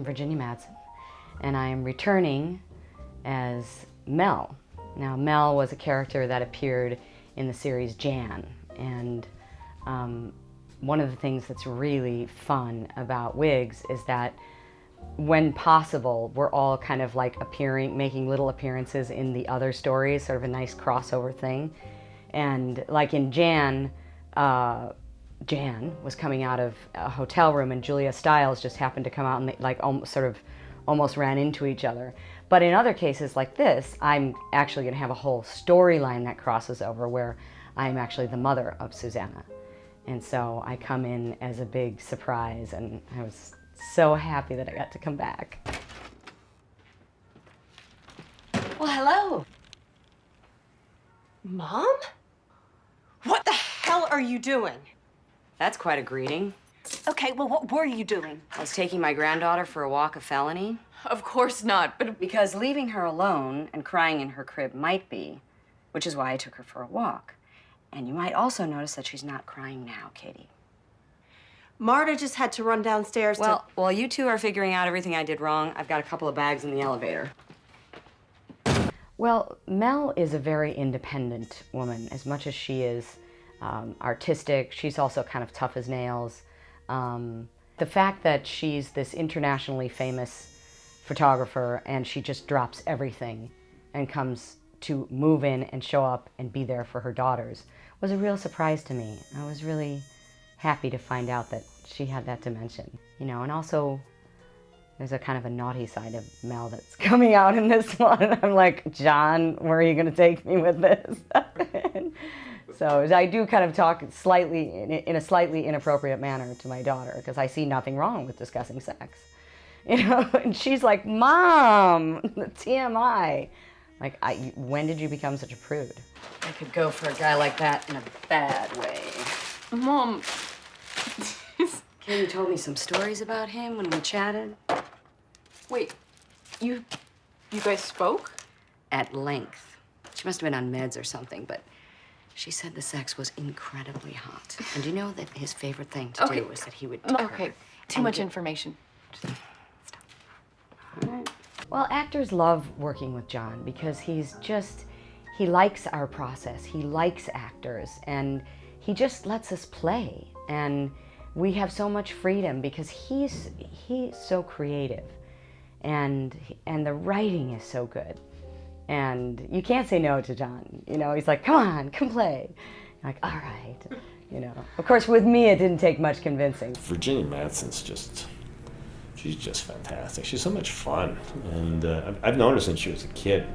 I'm Virginia Madsen, and I am returning as Mel. Now, Mel was a character that appeared in the series Jan, and one of the things that's really fun about WIGS is that when possible, we're all kind of like making little appearances in the other stories, sort of a nice crossover thing. And like in Jan, Jan was coming out of a hotel room and Julia Stiles just happened to come out and they, like almost ran into each other. But in other cases like this, I'm actually going to have a whole storyline that crosses over where I'm actually the mother of Susanna. And so I come in as a big surprise, and I was so happy that I got to come back. Well, hello. Mom? What the hell are you doing? That's quite a greeting. Okay, well, what were you doing? I was taking my granddaughter for a walk of felony. Of course not, but... Because leaving her alone and crying in her crib might be, which is why I took her for a walk. And you might also notice that she's not crying now, Katie. Marta just had to run downstairs Well, while you two are figuring out everything I did wrong, I've got a couple of bags in the elevator. Well, Mel is a very independent woman. As much as she is artistic, she's also kind of tough as nails. The fact that she's this internationally famous photographer and she just drops everything and comes to move in and show up and be there for her daughters was a real surprise to me. I was really happy to find out that she had that dimension, you know, and also there's a kind of a naughty side of Mel that's coming out in this one. I'm like, John, where are you going to take me with this? So I do kind of talk slightly, in a slightly inappropriate manner to my daughter because I see nothing wrong with discussing sex. You know, and she's like, Mom, TMI. Like, when did you become such a prude? I could go for a guy like that in a bad way. Mom. Katie told me some stories about him when we chatted. Wait, you guys spoke? At length. She must have been on meds or something, but she said the sex was incredibly hot. And you know that his favorite thing to do was that he would... Okay, too much information. Stop. All right. Well, actors love working with John because he likes our process. He likes actors, and he just lets us play. And we have so much freedom because he's so creative, and the writing is so good. And you can't say no to John. You know, he's like, come on, come play. I'm like, all right. You know, of course, with me, it didn't take much convincing. Virginia Madsen's she's just fantastic. She's so much fun. And I've known her since she was a kid.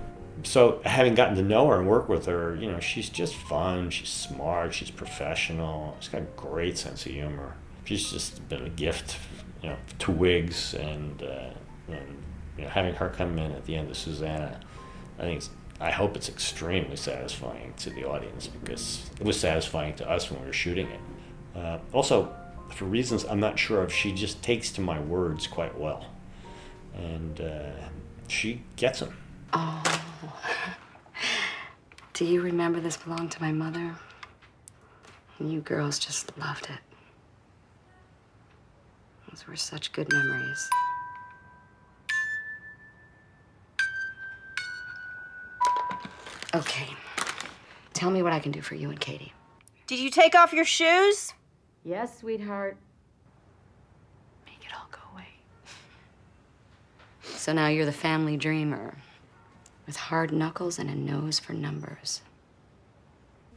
So having gotten to know her and work with her, you know, she's just fun, she's smart, she's professional, she's got a great sense of humor. She's just been a gift, you know, to WIGS, and you know, having her come in at the end of Susanna, I hope it's extremely satisfying to the audience because it was satisfying to us when we were shooting it. Also, for reasons I'm not sure of, she just takes to my words quite well, and she gets them. Oh. Do you remember this belonged to my mother? And you girls just loved it. Those were such good memories. Okay. Tell me what I can do for you and Katie. Did you take off your shoes? Yes, sweetheart. Make it all go away. So now you're the family dreamer with hard knuckles and a nose for numbers.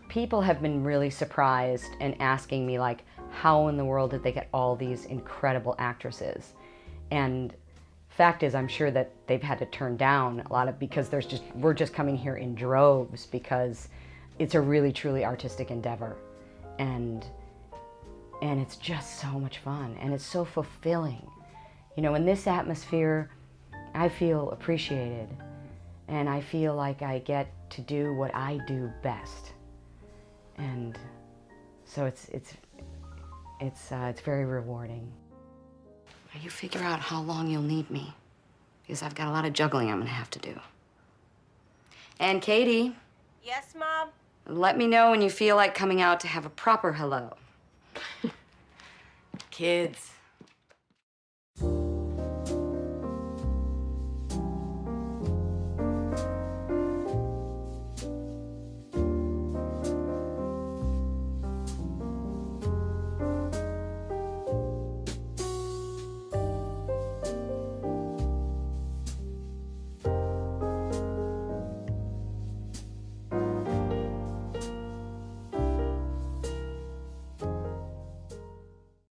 People have been really surprised and asking me, like, how in the world did they get all these incredible actresses? And fact is, I'm sure that they've had to turn down a lot of, because we're just coming here in droves because it's a really, truly artistic endeavor. And it's just so much fun, and it's so fulfilling. You know, in this atmosphere, I feel appreciated, and I feel like I get to do what I do best. And so it's very rewarding. You figure out how long you'll need me, because I've got a lot of juggling I'm gonna have to do. And Katie. Yes, Mom? Let me know when you feel like coming out to have a proper hello. Kids.